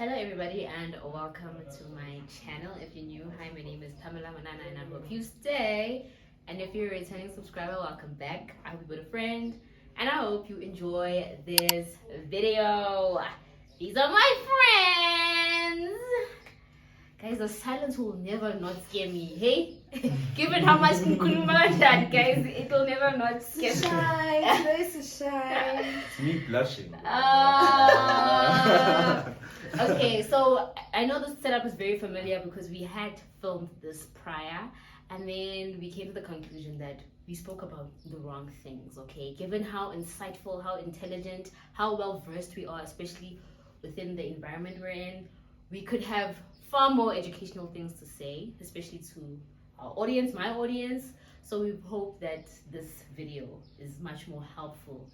Hello everybody and welcome to my channel. If you're new, hi, my name is Pamela Manana and I hope you stay. And if you're a returning subscriber, welcome back. I hope you with a friend and I hope you enjoy this video. These are my friends. Guys, the silence will never not scare me, hey? Given how much that guys, it will never not scare me. Shy, today's a shy. It's me blushing. Okay, so I know this setup is very familiar because we had filmed this prior and then we came to the conclusion that we spoke about the wrong things, okay? Given how insightful, how intelligent, how well versed we are, especially within the environment we're in, we could have far more educational things to say, especially to our audience, my audience. So we hope that this video is much more helpful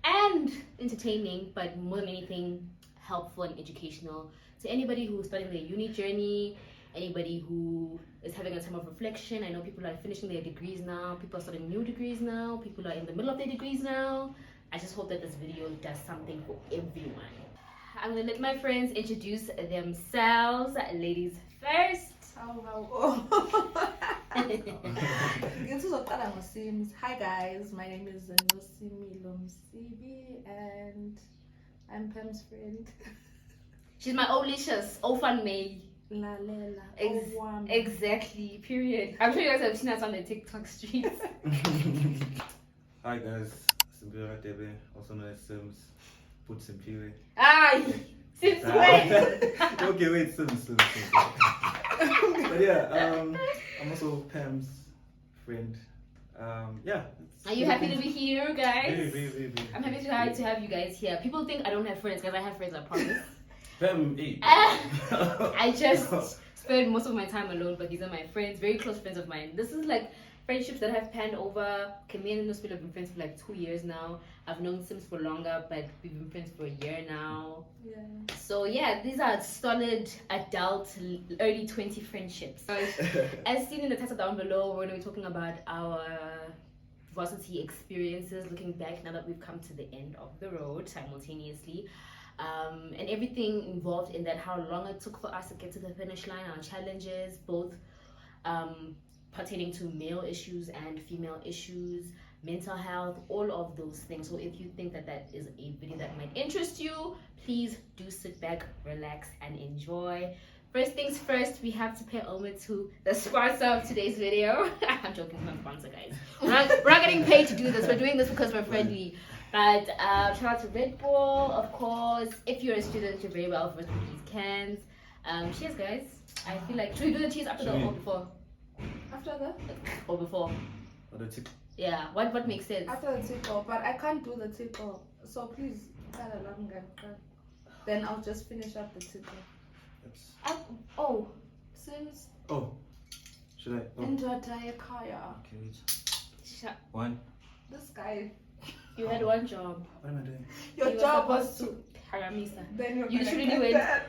and entertaining, but more than anything, helpful and educational to anybody who's starting their uni journey, anybody who is having a time of reflection. I know people are finishing their degrees now, people are starting new degrees now, people are in the middle of their degrees now. I just hope that this video does something for everyone. I'm gonna let my friends introduce themselves. Ladies first. Hi guys, my name is Nosimilo and Simphiwe and I'm Pam's friend. She's my olicious, orphan May. Lalela. Exactly, period. I'm sure you guys have seen us on the TikTok streets. Hi guys, Simphiwe Debe, also known as Sims. Put Simphiwe. Since when? Okay, wait, Sims. But yeah, I'm also Pam's friend. Yeah. Are you happy to be here, guys? Very. I'm happy to have you guys here. People think I don't have friends, guys. I have friends, I promise. Pam, hey. I just spend most of my time alone, but these are my friends, very close friends of mine. This is like friendships that have panned over. Me and Nosimilo have been friends for like 2 years now. I've known Sims for longer, but we've been friends for a year now. Yeah. So yeah, these are solid adult early 20 friendships. As seen in the title down below, we're going to be talking about our varsity experiences, looking back now that we've come to the end of the road simultaneously. And everything involved in that, how long it took for us to get to the finish line, our challenges, both pertaining to male issues and female issues, mental health, all of those things. So if you think that that is a video that might interest you, please do sit back, relax, and enjoy. First things first, we have to pay homage to the sponsor of today's video. I'm joking, it's not sponsor, guys. We're not getting paid to do this. We're doing this because we're friendly. But shout out to Red Bull, of course. If you're a student, you're very well versed with these cans. Cheers, guys. I feel like, should we do the cheers after or before? After the? Or before? Or the tick. Yeah, what makes sense? After the tickle, but I can't do the tickle. So please, then I'll just finish up the tickle. Since Oh, should I? Oh. into a tire kaya. Okay, wait. One. This guy. You had one job. What am I doing? Your You were job was supposed to. Haramisa. Then you're You gonna shouldn't get do it. that.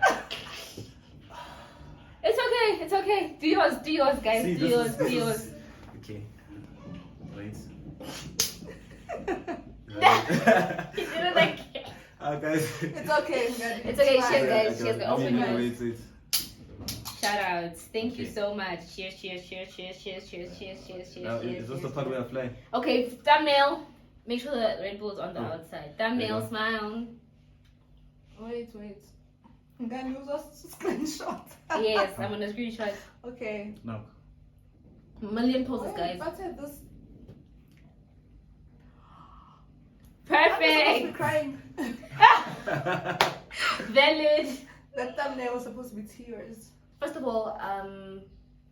It's okay. Do yours, guys. See, do yours. Okay. Wait. He did it like. Guys. It's okay. It's okay. fine. Cheers, guys. Cheers, guys. Open yours. Wait. Shout outs. Thank you Okay. so much. Cheers. Now, is this the part where I fly? Okay, thumbnail. Make sure the Red Bull is on the outside. Thumbnail, Yeah. smile. Wait. Then use us to screenshot. Yes, I'm on a screenshot. Okay. No. Million poses, Wait, guys. but this. I'm supposed to be Perfect. crying. Valid. The thumbnail was supposed to be tears. First of all,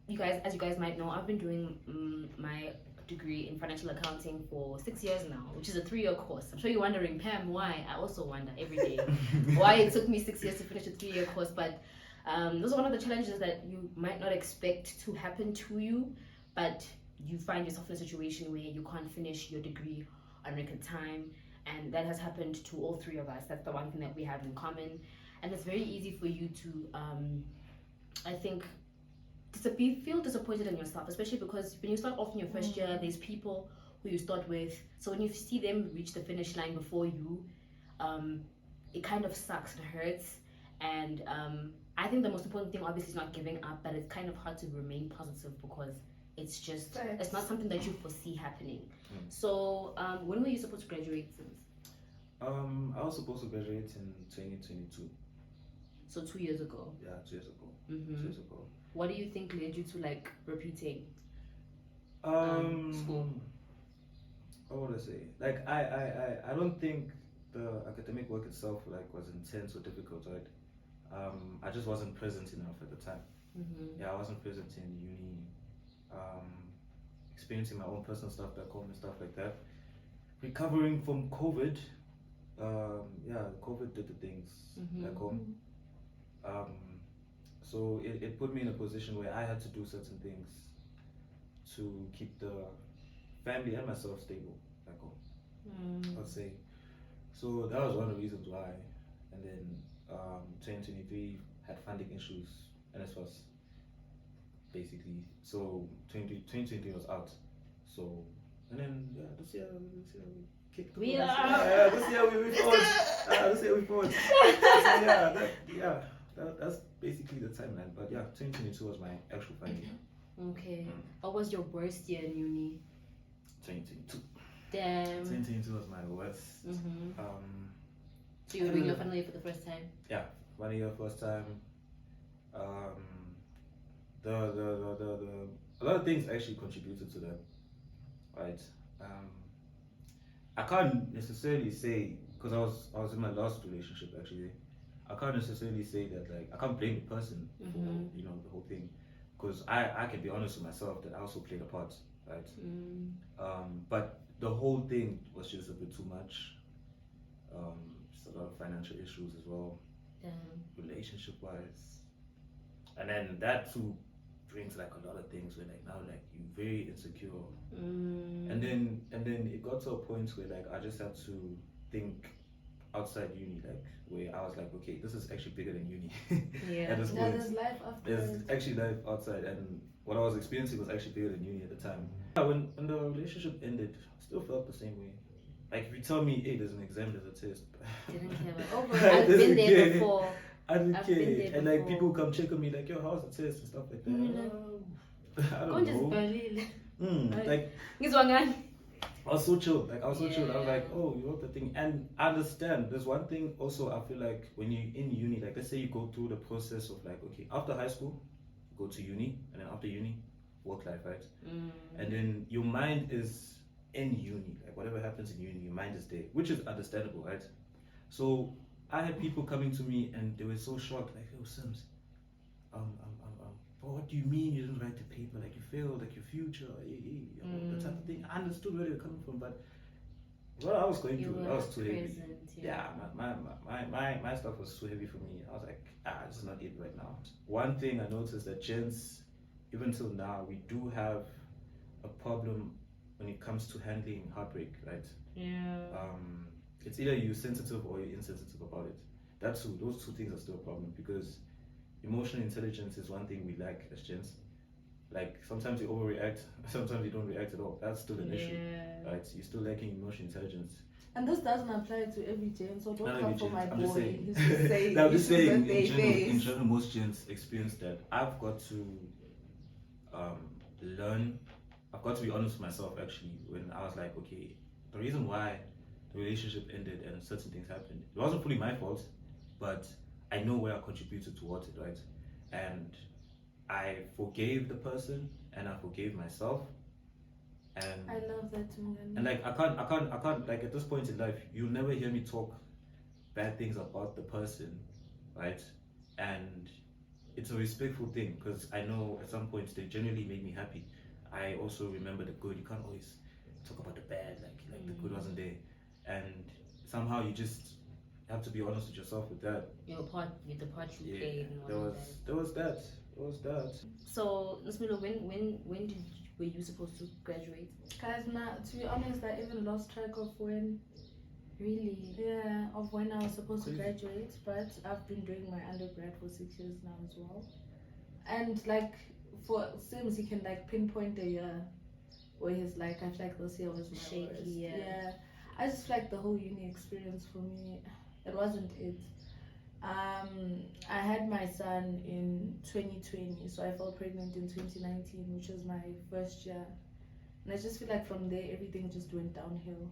you guys, as you guys might know, I've been doing my degree in financial accounting for 6 years now, which is a 3-year course. I'm sure you're wondering, Pam, why? I also wonder every day why it took me 6 years to finish a 3-year course. But those are one of the challenges that you might not expect to happen to you, but you find yourself in a situation where you can't finish your degree on record time, and that has happened to all 3 of us. That's the one thing that we have in common, and it's very easy for you to I think feel disappointed in yourself, especially because when you start off in your first year, there's people who you start with, so when you see them reach the finish line before you, it kind of sucks, it hurts, And I think the most important thing obviously is not giving up, but it's kind of hard to remain positive because it's just it's not something that you foresee happening. So when were you supposed to graduate, Sims? I was supposed to graduate in 2022. So 2 years ago. Yeah, 2 years ago. Mm-hmm. 2 years ago. What do you think led you to like repeating School. school? What would I say? Like I don't think the academic work itself like was intense or difficult, right? I just wasn't present enough at the time. Mm-hmm. Yeah, I wasn't present in uni, experiencing my own personal stuff back home and stuff like that. Recovering from COVID, COVID did the things back home. So it put me in a position where I had to do certain things to keep the family and myself stable back home, I'd say. So that was one of the reasons why. And then 2023 had funding issues, and this was basically, so 2023 was out. So, and then this year we kicked We the are. this year we fought. This year we fought. So that's basically the timeline. But yeah, 2022 was my actual final year. Okay. What was your worst year in uni? 2022. Damn. 2022 was my worst. So you were doing your final year for the first time? Yeah, 1 year first time. The a lot of things actually contributed to that, right? I can't necessarily say, because I was in my last relationship actually. I can't necessarily say that, like, I can't blame the person for the whole thing, because I can be honest with myself that I also played a part, right? But the whole thing was just a bit too much. Just a lot of financial issues as well, relationship wise, and then that too brings like a lot of things where like now like you're very insecure, and then it got to a point where like I just had to think outside uni, like where I was like, okay, this is actually bigger than uni. Yeah. At this point, There's life after. there's actually life outside, and what I was experiencing was actually bigger than uni at the time. Yeah, when the relationship ended, I still felt the same way. Like if you tell me, hey, there's an exam, there's a test. Didn't care. I've been there before. I didn't I've care. been there And like before. people come check on me like, yo, how's the test and stuff like that. I Go don't just know. barely. Like Ngizwangan. I was so chill. Like I was so chill. I was Yeah. like, oh, you wrote the thing. And I understand. There's one thing also I feel like when you're in uni, like let's say you go through the process of like, okay, after high school, go to uni, and then after uni, work life, right? And then your mind is in uni. Like whatever happens in uni, your mind is there, which is understandable, right? So I had people coming to me and they were so shocked, like, oh Sims, but what do you mean you didn't write the paper? Like you failed, like your future, that type of thing. I understood where they were coming from, but what I was going through, that was too heavy. Yeah, my stuff was too heavy for me. I was like, this is not it right now. One thing I noticed that gents, even till now, we do have a problem when it comes to handling heartbreak, right? Yeah. It's either you're sensitive or you're insensitive about it. Those two things are still a problem, because emotional intelligence is one thing we lack as gents. Like sometimes you overreact, sometimes you don't react at all. That's still an issue, right? You're still lacking emotional intelligence. And this doesn't apply to every gent, so don't Not come every for my gent. I'm just boy. saying. He's just saying. No, I'm just saying. In In general, most gents experience that. I've got to learn. I've got to be honest with myself actually. When I was like, okay, the reason why the relationship ended and certain things happened, it wasn't fully my fault, but I know where I contributed towards it, right? And I forgave the person and I forgave myself. And I love that too. and like I can't like at this point in life, you'll never hear me talk bad things about the person, right? And it's a respectful thing, because I know at some point they genuinely made me happy. I also remember the good. You can't always talk about the bad, like the good wasn't there. And somehow you just have to be honest with yourself with that. The part you played and there all was that. there was that. So Nosimilo, when were you supposed to graduate? Guys, now to be honest, I even lost track of when. Really? Yeah, of when I was supposed to Crazy. graduate, but I've been doing my undergrad for 6 years now as well. And like for Sims, he can like pinpoint a year where he's like, I feel like this year was my Shaky, worst. yeah. I just feel like the whole uni experience for me, it wasn't it. I had my son in 2020, so I fell pregnant in 2019, which was my first year. And I just feel like from there everything just went downhill.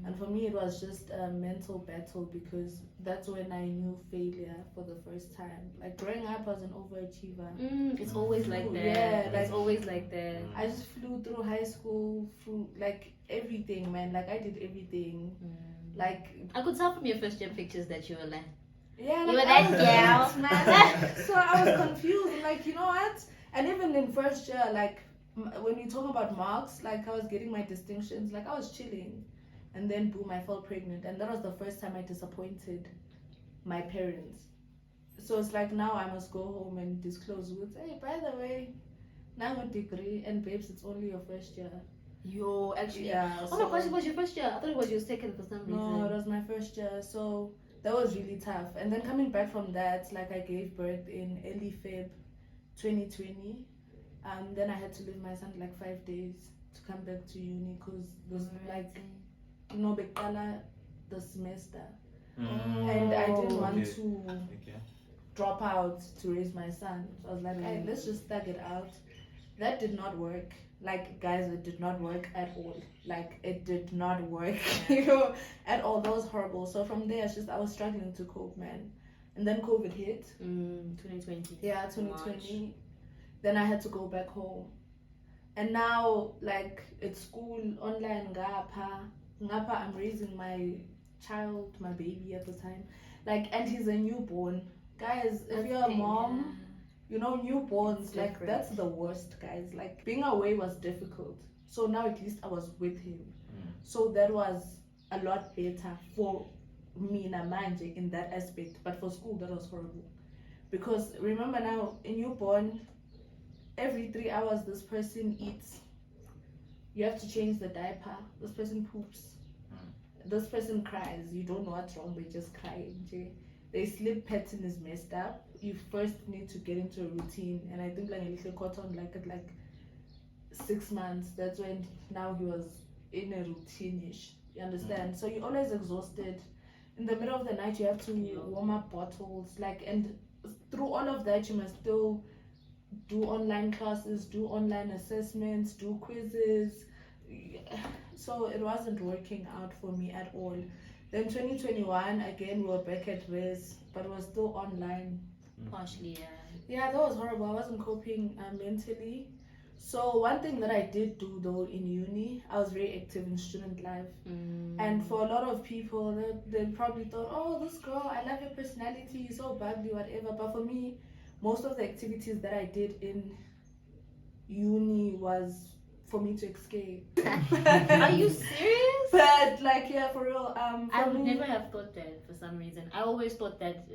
And for me, it was just a mental battle because that's when I knew failure for the first time. Like growing up, I was an overachiever. It's always like that. Yeah, It's always like that. I just flew through high school, through like everything, man. Like I did everything. Like I could tell from your first year pictures that you were like, yeah, you like, were I that was girl. man. So I was confused. I'm like, you know what? And even in first year, like when we talk about marks, like I was getting my distinctions. Like I was chilling, and then boom, I fell pregnant, and that was the first time I disappointed my parents. So it's like now I must go home and disclose with, hey, by the way, now I'm a degree, and babes, it's only your first year. Yo, actually. Yeah. Oh my gosh, it was your first year. I thought it was your second for some reason. No, it was my first year. So that was really tough. And then coming back from that, like I gave birth in early Feb 2020. Then I had to leave my son like 5 days to come back to uni because there's like no bekala the semester. And I didn't want to drop out to raise my son. So I was like, hey, let's just stag it out. That did not work. Like guys, it did not work at all. Like it did not work, at all. That was horrible. So from there, I was struggling to cope, man. And then COVID hit. 2020. Yeah, 2020. March. Then I had to go back home. And now, like it's school online. Ngapa, I'm raising my child, my baby at the time. Like, and he's a newborn. Guys, if you're a mom. You know, newborns, like that's the worst, guys. Like being away was difficult. So now at least I was with him. So that was a lot better for me Namanje in that aspect. But for school, that was horrible. Because remember now, a newborn, every 3 hours this person eats. You have to change the diaper. This person poops. This person cries. You don't know what's wrong, they just cry. Their sleep pattern is messed up. You first need to get into a routine, and I think like a little cotton like at like 6 months. That's when now he was in a routine-ish. You understand? So you're always exhausted. In the middle of the night, you have to warm up bottles. Like, and through all of that, you must still do online classes, do online assessments, do quizzes. So it wasn't working out for me at all. Then 2021, again, we were back at res, but we were still online. Partially, yeah. Yeah, that was horrible. I wasn't coping mentally. So one thing that I did do though in uni, I was very active in student life. And for a lot of people, they probably thought, oh, this girl, I love your personality, you're so bubbly, whatever. But for me, most of the activities that I did in uni was for me to escape. Are you serious? But like, yeah, for real. I would never have thought that for some reason. I always thought that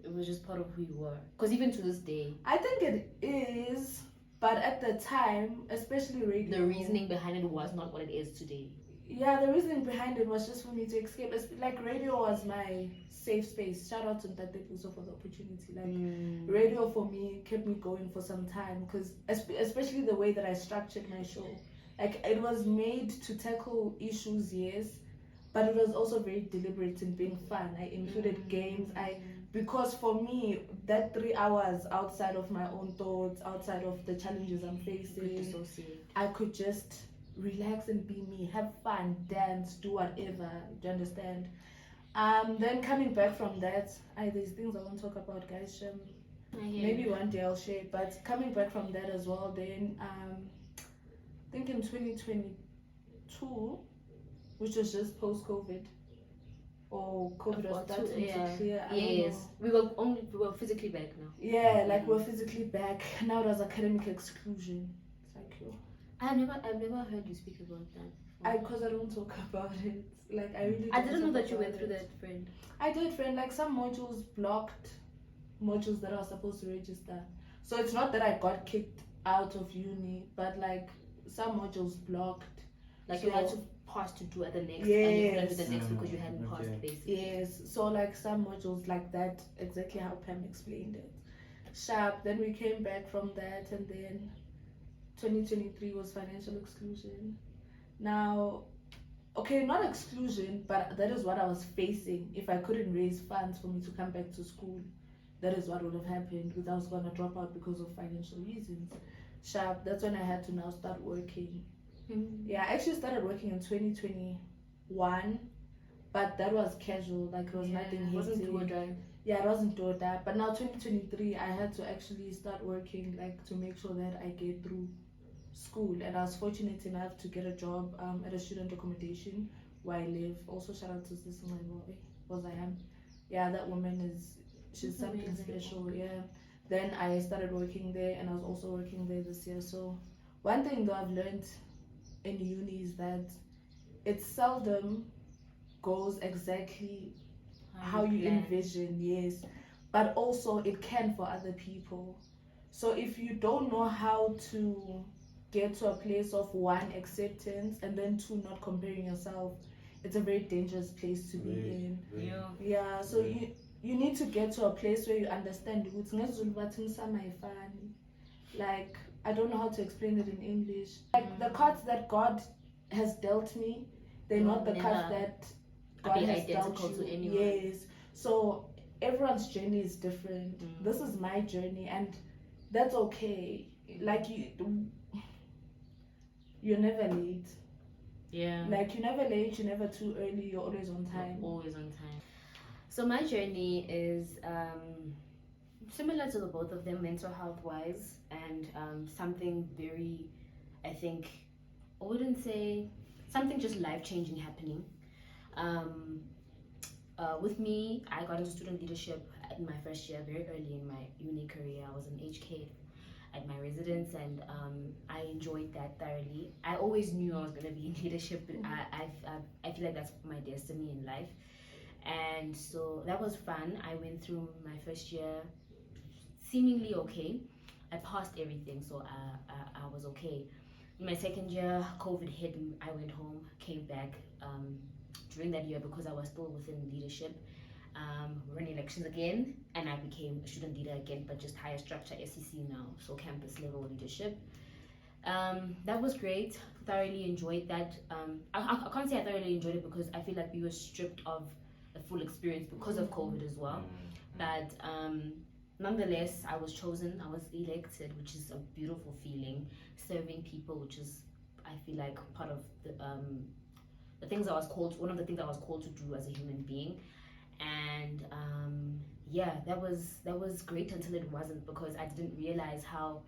it was just part of who you were. Because even to this day, I think it is. But at the time, especially radio, the reasoning behind it was not what it is today. Yeah, the reasoning behind it was just for me to escape. Like radio was my safe space. Shout out to Ntate Puso for the opportunity. Like radio for me kept me going for some time because especially the way that I structured my show. Like it was made to tackle issues, yes, but it was also very deliberate in being fun. I included games. Because for me, that 3 hours outside of my own thoughts, outside of the challenges I'm facing, I could just relax and be me, have fun, dance, do whatever. Do you understand? Then coming back from that, there's things I won't talk about, guys. Maybe one day I'll share. But coming back from that as well, then I think in 2022, which was just post-COVID. Or COVID was starting to clear. Yes, we were physically back now. Yeah, like we're physically back. Now there's academic exclusion. Thank you. I've never heard you speak about that. Because I don't talk about it. Like I really. I didn't know that you went through that, friend. I did, friend. Like some modules blocked modules that I was supposed to register. So it's not that I got kicked out of uni, but like some modules blocked. Like you had to pass to do at the next, yes. And you couldn't do the next because you hadn't passed, basically. Yes, so like some modules like that, exactly how Pam explained it. Sharp. Then we came back from that, and then 2023 was financial exclusion. Now, okay, not exclusion, but that is what I was facing. If I couldn't raise funds for me to come back to school, that is what would have happened, because I was gonna drop out because of financial reasons. Sharp. That's when I had to now start working. Yeah, I actually started working in 2021, but that was casual. Like, it was nothing It wasn't hectic. do or die. Yeah, it wasn't do or die. But now 2023, I had to actually start working, like, to make sure that I get through school. And I was fortunate enough to get a job at a student accommodation where I live. Also, shout out to this woman, was I am. Yeah, that woman she's something Amazing. special. Yeah. Then I started working there, and I was also working there this year. So one thing that I've learned in uni is that it seldom goes exactly how you plan. envision, yes, but also it can for other people. So if you don't know how to get to a place of one, acceptance, and then two, not comparing yourself, it's a very dangerous place to be in. Yeah, so you need to get to a place where you understand ukuthi ngesiZulu bathi ngisama ayifani. Like, I don't know how to explain it in English. Like, the cards that God has dealt me, they're not the cards that God has dealt you. To anyone. Yes. So everyone's journey is different. This is my journey, and that's okay. Like, you're never late. Yeah. Like, you're never late, you're never too early, you're always on time. You're always on time. So my journey is similar to the both of them, mental health wise, and something very, I think, I wouldn't say something just life changing happening. With me, I got into student leadership in my first year, very early in my uni career. I was an HK at my residence, and I enjoyed that thoroughly. I always knew I was going to be in leadership, but I feel like that's my destiny in life. And so that was fun. I went through my first year seemingly okay. I passed everything, so I was okay. In my second year, COVID hit, and I went home, came back during that year because I was still within leadership. Ran elections again, and I became a student leader again, but just higher structure, SEC now, so campus level leadership. That was great. Thoroughly enjoyed that. I can't say I thoroughly enjoyed it because I feel like we were stripped of the full experience because of COVID as well. But nonetheless, I was chosen. I was elected, which is a beautiful feeling. Serving people, which is, I feel like, part of the things I was called. One of the things I was called to do as a human being. And yeah, that was great until it wasn't, because I didn't realize how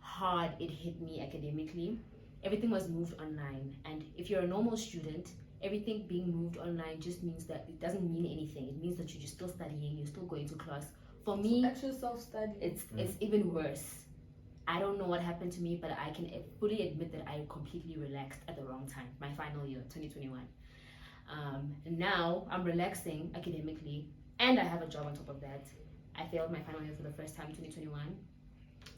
hard it hit me academically. Everything was moved online, and if you're a normal student, everything being moved online just means that it doesn't mean anything. It means that you're just still studying, you're still going to class. For me, actual self-study, it's even worse. I don't know what happened to me, but I can fully admit that I completely relaxed at the wrong time. My final year, 2021. And now I'm relaxing academically, and I have a job on top of that. I failed my final year for the first time in 2021.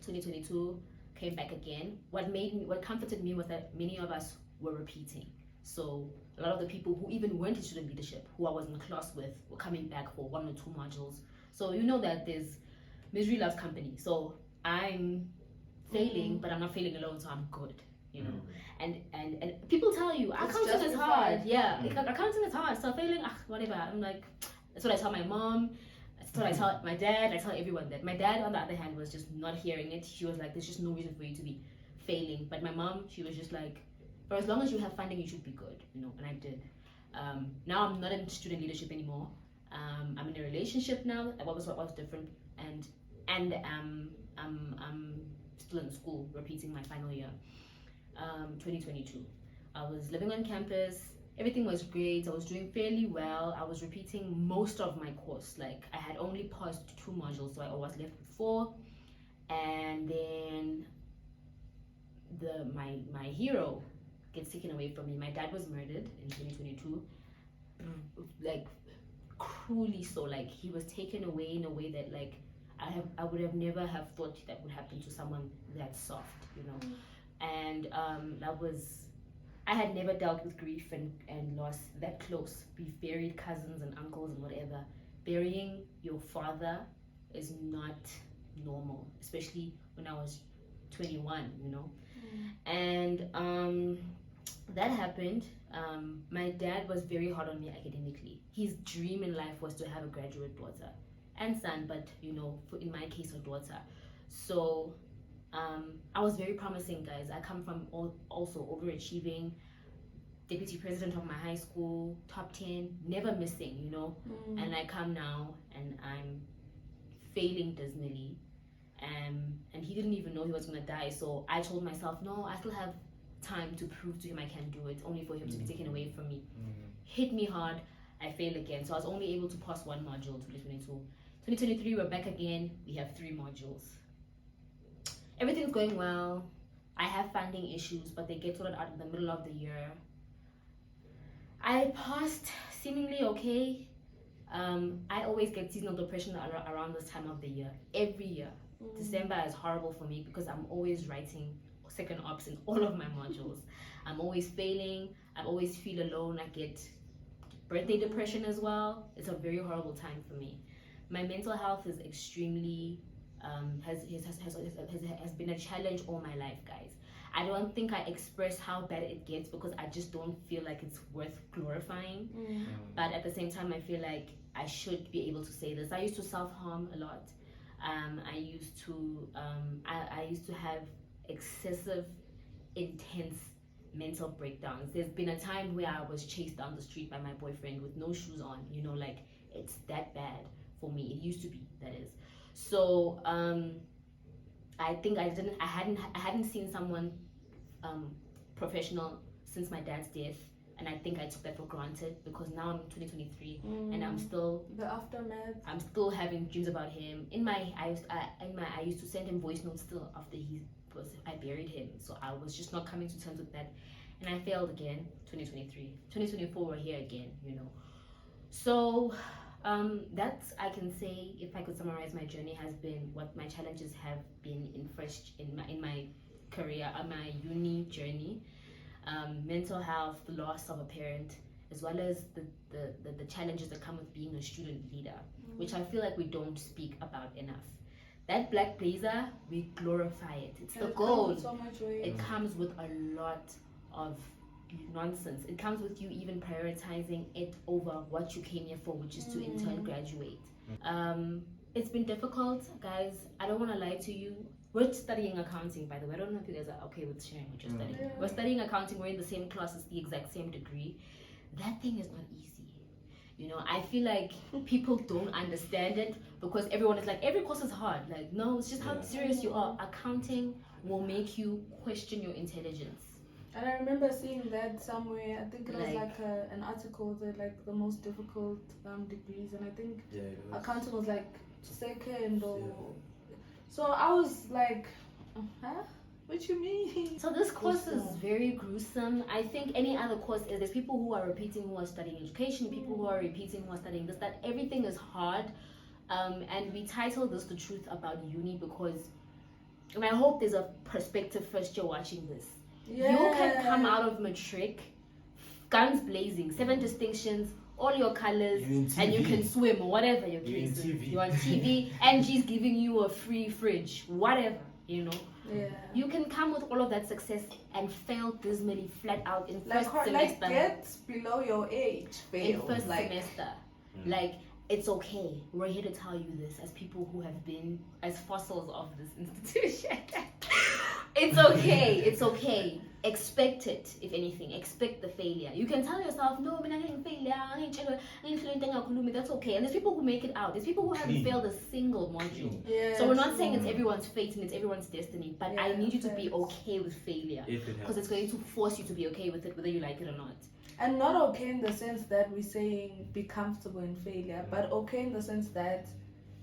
2022 came back again. What comforted me was that many of us were repeating. So a lot of the people who even weren't in student leadership, who I was in class with, were coming back for 1 or 2 modules. So you know that there's misery loves company. So I'm failing, but I'm not failing alone, so I'm good. You know, and people tell you accounting is hard. Yeah, accounting is hard. So failing, whatever. I'm like, that's what I tell my mom. That's what I tell my dad. I tell everyone that. My dad, on the other hand, was just not hearing it. She was like, there's just no reason for you to be failing. But my mom, she was just like, for as long as you have funding, you should be good. You know, and I did. Now I'm not in student leadership anymore. I'm in a relationship now. What was different, and I'm still in school, repeating my final year. 2022. I was living on campus. Everything was great. I was doing fairly well. I was repeating most of my course. Like, I had only passed 2 modules, so I was left with 4. And then my hero gets taken away from me. My dad was murdered in 2022, like cruelly so. Like, he was taken away in a way that, like, I would have never have thought that would happen to someone that soft, you know. And that was, I had never dealt with grief and loss that close. We've buried cousins and uncles and whatever. Burying your father is not normal, especially when I was 21, you know. And that happened. My dad was very hard on me academically. His dream in life was to have a graduate daughter and son, but in my case, a daughter. So I was very promising, guys. I come from also overachieving, deputy president of my high school, top 10, never missing, and I come now and I'm failing dismally. And he didn't even know he was gonna die. So I told myself, no, I still have time to prove to him I can do it, only for him to be taken away from me. Hit me hard, I failed again. So I was only able to pass one module, 2022. 2023, we're back again. We have 3 modules. Everything's going well. I have funding issues, but they get sorted out in the middle of the year. I passed seemingly okay. I always get seasonal depression around this time of the year, every year. December is horrible for me because I'm always writing second ops in all of my modules. I'm always failing. I always feel alone. I get birthday depression as well. It's a very horrible time for me. My mental health is extremely has been a challenge all my life, guys. I don't think I express how bad it gets because I just don't feel like it's worth glorifying. But at the same time, I feel like I should be able to say this. I used to self-harm a lot. I used to have excessive, intense mental breakdowns. There's been a time where I was chased down the street by my boyfriend with no shoes on. Like it's that bad for me. It used to be, that is. So I think I hadn't seen someone professional since my dad's death, and I think I took that for granted because now I'm 2023 and I'm still the aftermath. I'm still having dreams about him. I used to send him voice notes still after I buried him. So I was just not coming to terms with that, and I failed again. 2023, 2024, we're here again. So that I can say, if I could summarize my journey, has been what my challenges have been in my career, my uni journey. Mental health, the loss of a parent, as well as the challenges that come with being a student leader, which I feel like we don't speak about enough. That black blazer, we glorify it. It's the gold. So much weight. It comes with a lot of nonsense. It comes with you even prioritizing it over what you came here for, which is to in turn graduate. It's been difficult, guys. I don't want to lie to you. We're studying accounting, by the way. I don't know if you guys are okay with sharing what you're studying. Yeah. We're studying accounting. We're in the same class. It's the exact same degree. That thing is not easy. I feel like people don't understand it because everyone is like, every course is hard. Like, no, it's just how serious you are. Accounting will make you question your intelligence. And I remember seeing that somewhere. I think it was like an article that like the most difficult degrees, and I think accounting was like second or. So I was like, huh? What you mean? So this course is very gruesome. I think any other course is, there's people who are repeating who are studying education, people who are repeating who are studying this, that everything is hard. And we title this The Truth About Uni because, and I hope there's a prospective first year watching this. Yeah. You can come out of matric, guns blazing, 7 distinctions, all your colors, and you can swim or whatever your case is. You're on TV, and she's giving you a free fridge, whatever, Yeah. You can come with all of that success and fail dismally, flat out in first semester. Like get below your age, fail. In first semester. Like, it's okay. We're here to tell you this as people who have been as fossils of this institution. It's okay. It's okay. Expect it, if anything. Expect the failure. You can tell yourself, no, I'm not getting failure. That's okay. And there's people who make it out. There's people who haven't failed a single module. Yeah, so we're not saying it's everyone's fate and it's everyone's destiny, but I need you to be okay with failure. Because it's going to force you to be okay with it, whether you like it or not. And not okay in the sense that we're saying be comfortable in failure, but okay in the sense that,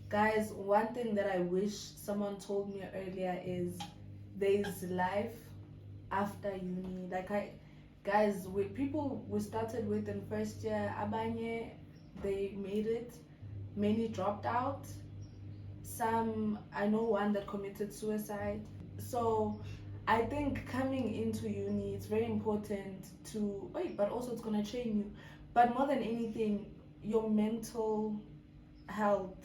guys, one thing that I wish someone told me earlier is there's life after uni. People we started with in first year, abanye, they made it. Many dropped out. Some, I know one that committed suicide. So I think coming into uni, it's very important to but also it's gonna train you. But more than anything, your mental health.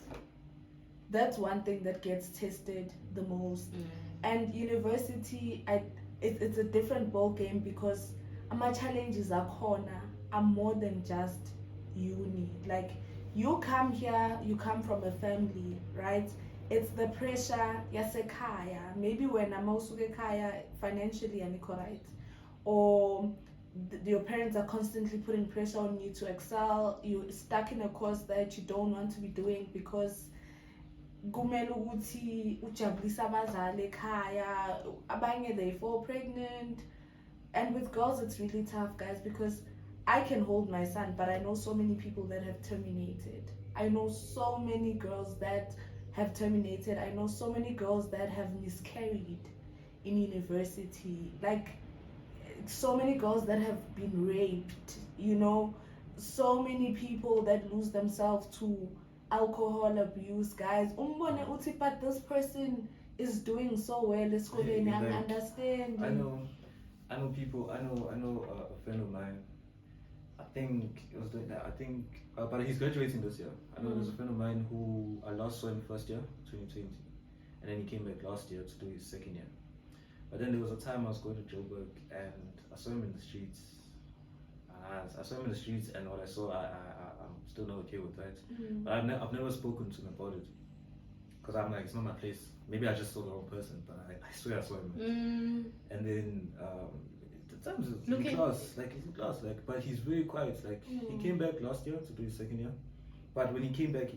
That's one thing that gets tested the most. And university, it's a different ball game because ama-challenges akhona are more than just uni. Like, you come here, you come from a family, right? It's the pressure yasekhaya. Maybe when amawusuka ekhaya financially anikho right, or your parents are constantly putting pressure on you to excel. You're stuck in a course that you don't want to be doing because kumele ukuthi ujabulise abazali ekhaya. Abanye they fall pregnant, and with girls it's really tough, guys, because I can hold my son, but I know so many people that have terminated. I know so many girls that have terminated. I know so many girls that have miscarried in university. Like, so many girls that have been raped, so many people that lose themselves to alcohol abuse, guys. Umbone uthi, but this person is doing so well. Let's go there and understand. I know people. I know a friend of mine. I think he was doing that. But he's graduating this year. I know there's a friend of mine who I last saw him first year, 2020, and then he came back last year to do his second year. But then there was a time I was going to Joburg and I saw him in the streets. And what I saw, I'm still not okay with that. But I've never spoken to him about it because I'm like, it's not my place. Maybe I just saw the wrong person, but I swear I saw him. And then the times he's in class, but he's very quiet. Like he came back last year to do his second year, but when he came back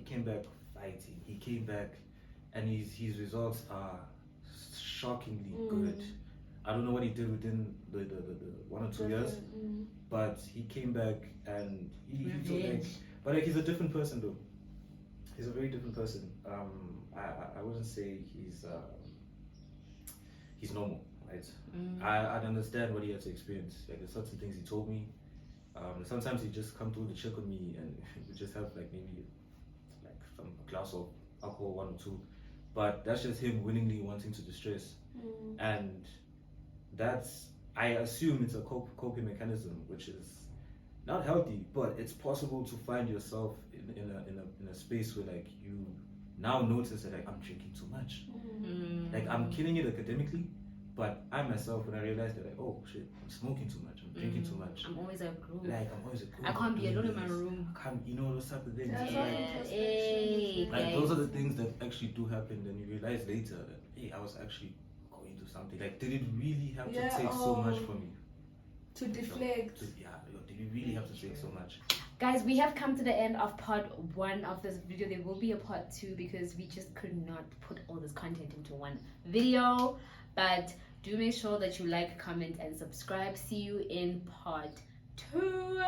fighting. He came back, and his results are shockingly good. I don't know what he did within the 1 or 2 years, but he came back and he but like he's a different person though. He's a very different person. I wouldn't say he's normal, right? I understand what he had to experience. Like there's certain things he told me. Sometimes he just come through to check on me and we just have like maybe like some glass of alcohol, 1 or 2. But that's just him willingly wanting to distress. And I assume it's a coping mechanism, which is not healthy, but it's possible to find yourself in a space where like you now notice that like I'm drinking too much. Like I'm killing it academically, but I myself, when I realized that like, oh shit, I'm smoking too much, I'm drinking too much. I'm always a group. I can't be alone in my room. I can't, those type of things. Yeah, Those are the things that actually do happen. Then you realize later that hey, I was actually going through something. Like, did it really have to take so much from me? To deflect. Did you really have to take so much? Guys, we have come to the end of part 1 of this video. There will be a part 2 because we just could not put all this content into one video. But do make sure that you like, comment, and subscribe. See you in part 2.